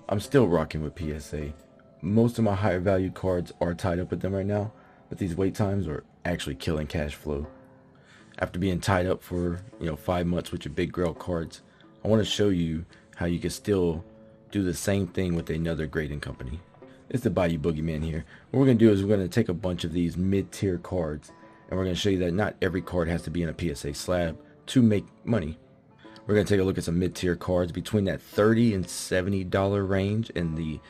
I'm still rocking with PSA. Most of my higher value cards are tied up with them right now, but these wait times are actually killing cash flow. After being tied up for 5 months with your big grail cards, I want to show you how you can still do the same thing with another grading company. It's the Bayou Boogeyman here. What we're going to do is we're going to take a bunch of these mid-tier cards, and we're going to show you that not every card has to be in a PSA slab to make money. We're going to take a look at some mid-tier cards between that $30 and $70 range, and the,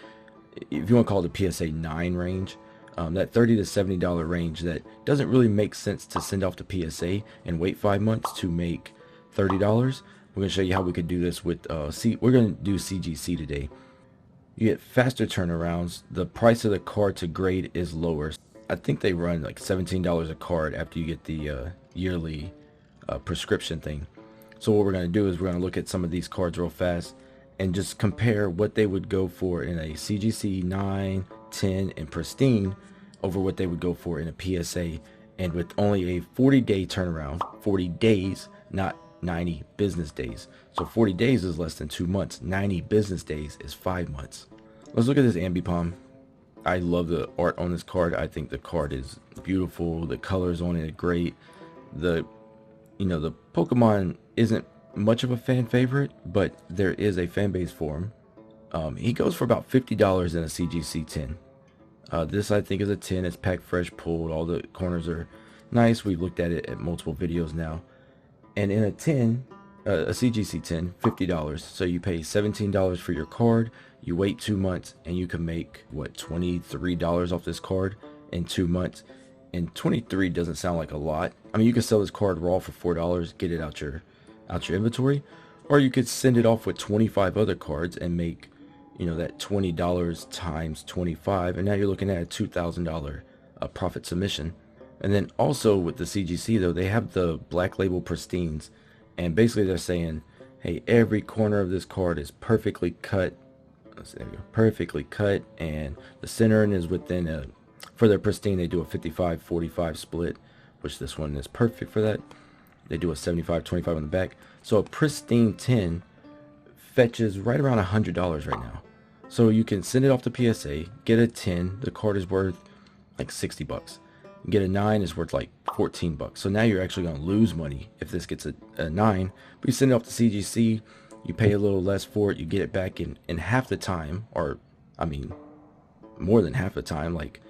if you want to call it the PSA 9 range, that $30 to $70 range that doesn't really make sense to send off to PSA and wait 5 months to make $30. We're going to show you how we could do this with we're going to do CGC today. You get faster turnarounds. The price of the card to grade is lower. I think they run like $17 a card after you get the yearly prescription thing. So what we're going to do is we're going to look at some of these cards real fast and just compare what they would go for in a CGC 9, 10, and pristine over what they would go for in a PSA, and with only a 40-day turnaround. 40 days, not 90 business days. So 40 days is less than 2 months. 90 business days is 5 months. Let's look at this Ambipom. I love the art on this card. I think the card is beautiful. The colors on it are great. The Pokemon isn't much of a fan favorite, but there is a fan base for him. He goes for about $50 in a CGC 10. This I think is a 10. It's packed fresh, pulled. All the corners are nice. We've looked at it at multiple videos now. And in a 10, a CGC 10, $50. So you pay $17 for your card. You wait 2 months, and you can make what, $23 off this card in 2 months. And 23 doesn't sound like a lot. I mean, you could sell this card raw for $4, get it out your inventory, or you could send it off with 25 other cards and make that $20 times 25, and now you're looking at a $2,000 profit submission. And then also with the CGC though, they have the black label pristines, and basically they're saying, hey, every corner of this card is perfectly cut. There we go, perfectly cut, and the centering is within a, for their pristine they do a 55-45 split, which this one is perfect for that. They do a 75-25 on the back. So a pristine 10 fetches right around $100 right now. So you can send it off to PSA, get a 10, the card is worth like $60. Get a 9 is worth like $14. So now you're actually going to lose money if this gets a 9. But you send it off to CGC, you pay a little less for it, you get it back in half the time, or I mean more than half the time, like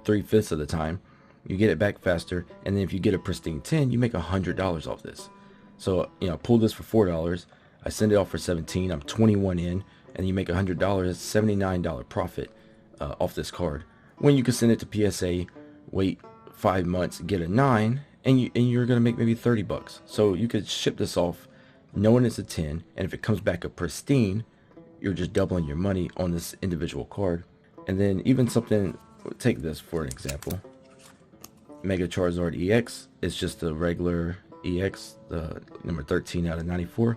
3/5 of the time. You get it back faster, and then if you get a pristine 10, you make $100 off this. So pull this for $4, I send it off for 17, I'm 21 in, and you make $100. That's $79 profit off this card. When you can send it to PSA, wait 5 months, get a 9, and you're gonna make maybe $30. So you could ship this off knowing it's a 10, and if it comes back a pristine, you're just doubling your money on this individual card. And then even something, take this for an example. Mega Charizard EX is just a regular EX, the number 13 out of 94.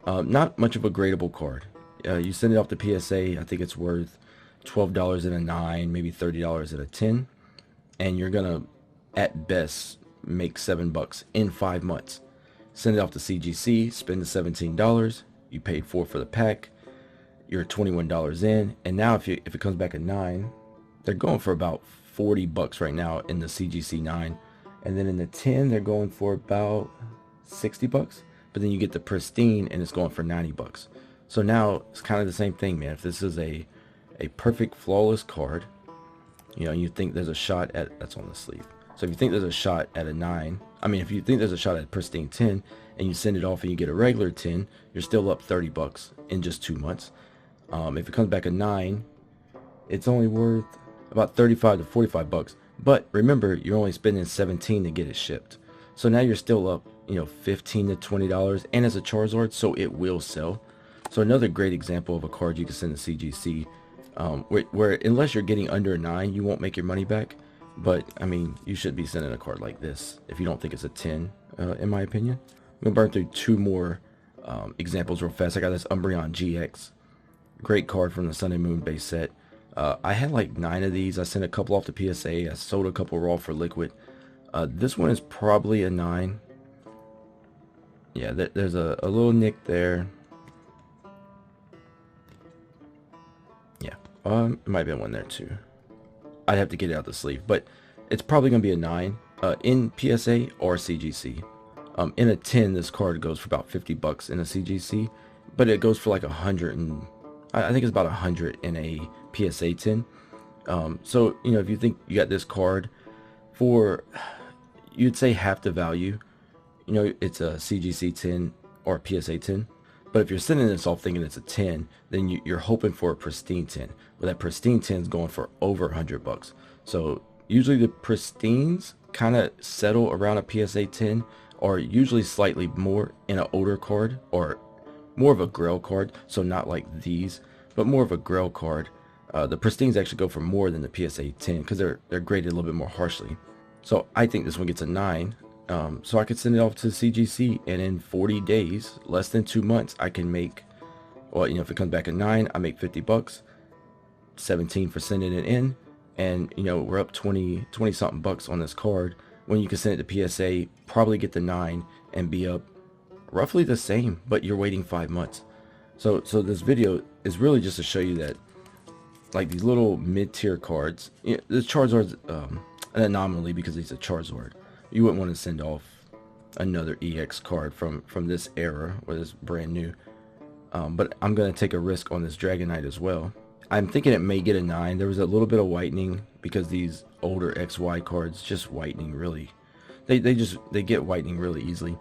Not much of a gradable card. You send it off to PSA, I think it's worth $12 in a 9, maybe $30 in a 10, and you're gonna at best make $7 in 5 months. Send it off to CGC, spend the $17, you paid $4 for the pack, you're $21 in, and now if it comes back a 9, they're going for about $40 right now in the CGC 9, and then in the 10 they're going for about $60. But then you get the pristine and it's going for $90. So now it's kind of the same thing, man. If this is a perfect flawless card, you think there's a shot at, that's on the sleeve. So if you think there's a shot at a 9, I mean if you think there's a shot at a pristine 10 and you send it off and you get a regular 10, you're still up $30 in just 2 months. If it comes back a 9, it's only worth about $35 to $45. But remember, you're only spending $17 to get it shipped. So now you're still up, $15 to $20, and it's a Charizard, so it will sell. So another great example of a card you can send to CGC, where unless you're getting under a 9, you won't make your money back. But I mean, you should be sending a card like this if you don't think it's a 10, in my opinion. I'm gonna burn through 2 more examples real fast. I got this Umbreon GX, great card from the Sun and Moon base set. I had like 9 of these. I sent a couple off to PSA. I sold a couple raw for liquid. This one is probably a 9. Yeah, there's a little nick there. Yeah, it might be one there too. I'd have to get it out the sleeve, but it's probably gonna be a 9 in PSA or CGC. In a 10, this card goes for about 50 bucks in a CGC, but it goes for like 100 and I think it's about 100 in a PSA 10. So you know, if you think you got this card for, you'd say half the value, you know, it's a CGC 10 or a PSA 10. But if you're sending this off thinking it's a 10, then you're hoping for a pristine 10. But that pristine 10 is going for over 100 bucks. So usually the pristines kind of settle around a PSA 10, or usually slightly more in an older card, or more of a grail card. So not like these, but more of a grail card. The pristines actually go for more than the PSA 10 because they're graded a little bit more harshly. So I think this one gets a 9. So I could send it off to CGC, and in 40 days, less than 2 months, I can make, well, you know, if it comes back a 9, I make 50 bucks, 17 for sending it in, and you know, we're up 20 something bucks on this card, when you can send it to PSA, probably get the 9 and be up roughly the same, but you're waiting 5 months. So this video is really just to show you that, like, these little mid-tier cards, you know, the Charizard's an anomaly because it's a Charizard. You wouldn't want to send off another EX card from this era or this brand new. But I'm going to take a risk on this Dragonite as well. I'm thinking it may get a 9. There was a little bit of whitening because these older XY cards just whitening really. They get whitening really easily.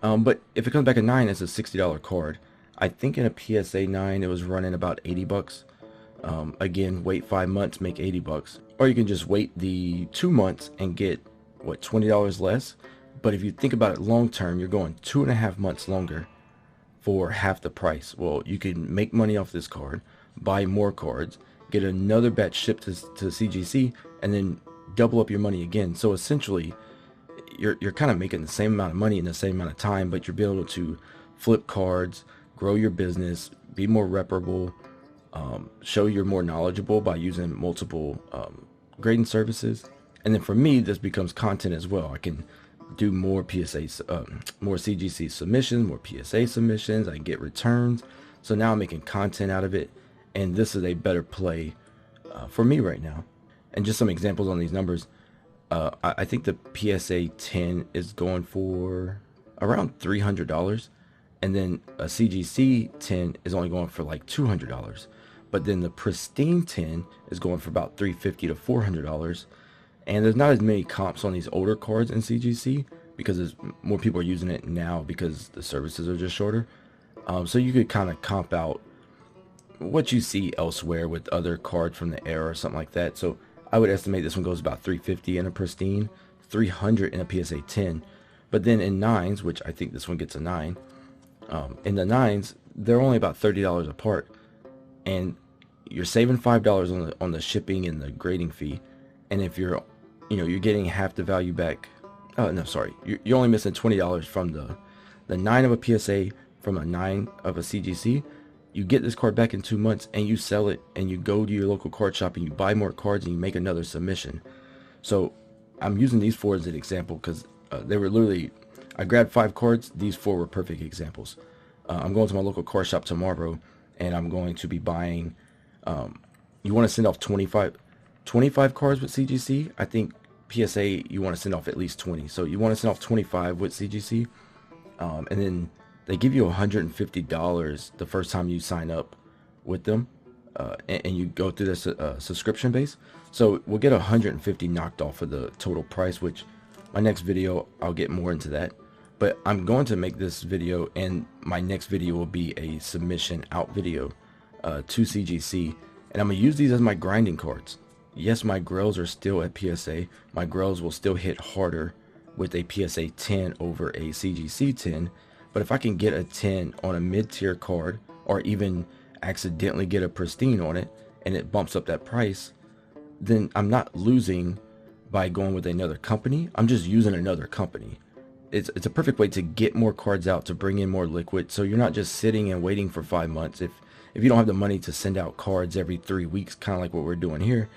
But if it comes back a 9, it's a $60 card. I think in a PSA 9 it was running about 80 bucks. Again, wait 5 months, make 80 bucks. Or you can just wait the 2 months and get, what, $20 less. But if you think about it long term, you're going 2.5 months longer for half the price. Well, you can make money off this card, buy more cards, get another batch shipped to CGC, and then double up your money again. So essentially, you're kind of making the same amount of money in the same amount of time, but you're able to flip cards, grow your business, be more reparable, show you're more knowledgeable by using multiple grading services. And then for me, this becomes content as well. I can do more PSA, more CGC submissions, more PSA submissions. I can get returns. So now I'm making content out of it, and this is a better play for me right now. And just some examples on these numbers. I think the PSA 10 is going for around $300, and then a CGC 10 is only going for like $200. But then the pristine 10 is going for about $350 to $400. And there's not as many comps on these older cards in CGC because more people are using it now because the services are just shorter. So you could kind of comp out what you see elsewhere with other cards from the era or something like that. So I would estimate this one goes about $350 in a pristine, $300 in a PSA 10. But then in 9s, which I think this one gets a 9, in the 9s, they're only about $30 apart. And you're saving $5 on the shipping and the grading fee. And if you're getting half the value back. No, sorry. You're only missing $20 from the 9 of a PSA from a 9 of a CGC. You get this card back in 2 months and you sell it, and you go to your local card shop and you buy more cards and you make another submission. So I'm using these 4 as an example because they were literally, I grabbed 5 cards. These 4 were perfect examples. I'm going to my local card shop tomorrow, and I'm going to be buying, you want to send off 25 cards with CGC. I think PSA, you want to send off at least 20. So you want to send off 25 with CGC. And then they give you $150 the first time you sign up with them. And you go through this subscription base. So we'll get $150 knocked off of the total price, which my next video, I'll get more into that. But I'm going to make this video, and my next video will be a submission out video to CGC. And I'm going to use these as my grinding cards. Yes, my grails are still at PSA. My grails will still hit harder with a PSA 10 over a CGC 10. But if I can get a 10 on a mid-tier card, or even accidentally get a pristine on it, and it bumps up that price, then I'm not losing by going with another company. I'm just using another company. It's a perfect way to get more cards out, to bring in more liquid, so you're not just sitting and waiting for 5 months. If you don't have the money to send out cards every 3 weeks, kind of like what we're doing here,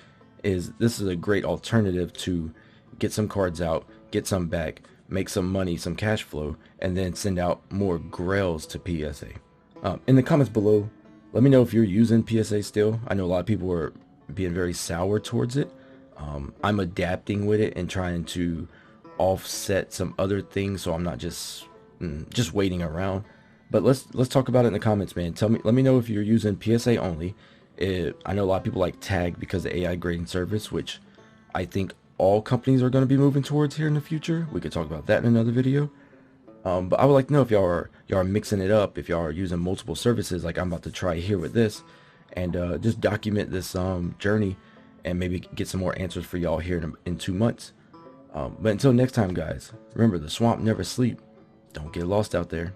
this is a great alternative to get some cards out, get some back, make some money, some cash flow, and then send out more grails to PSA. In the comments below, Let me know if you're using PSA still. I know a lot of people are being very sour towards it. I'm adapting with it and trying to offset some other things, so I'm not just waiting around. But let's talk about it in the comments, man. Let me know if you're using PSA only. I know a lot of people like tag because of the AI grading service, which I think all companies are going to be moving towards here in the future. We could talk about that in another video. But I would like to know if y'all are mixing it up, if y'all are using multiple services like I'm about to try here with this, and just document this journey and maybe get some more answers for y'all here in 2 months. But until next time, guys, remember, the swamp never sleep. Don't get lost out there.